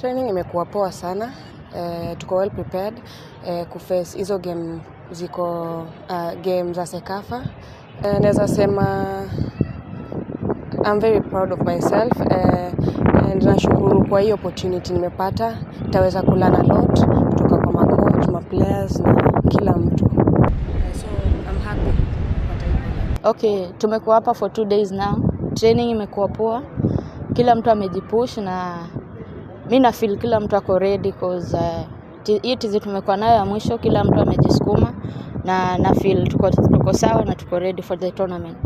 Training imekuwa poa sana. Tuko well prepared kuface hizo game za Sekafa. Naweza sema I'm very proud of myself and nashukuru kwa hiyo opportunity nimepata. Nitaweza kulearn a lot kutoka kwa macoach, players na kila mtu. So I'm happy. Okay, tumekuwa hapa for 2 days now. Training imekuwa poa. Kila mtu amejipush na mimi na feel kila mtu ako ready because hii tizi tumekuwa nayo ya mwisho, kila mtu amejisukuma na feel tuko sawa na tuko ready for the tournament.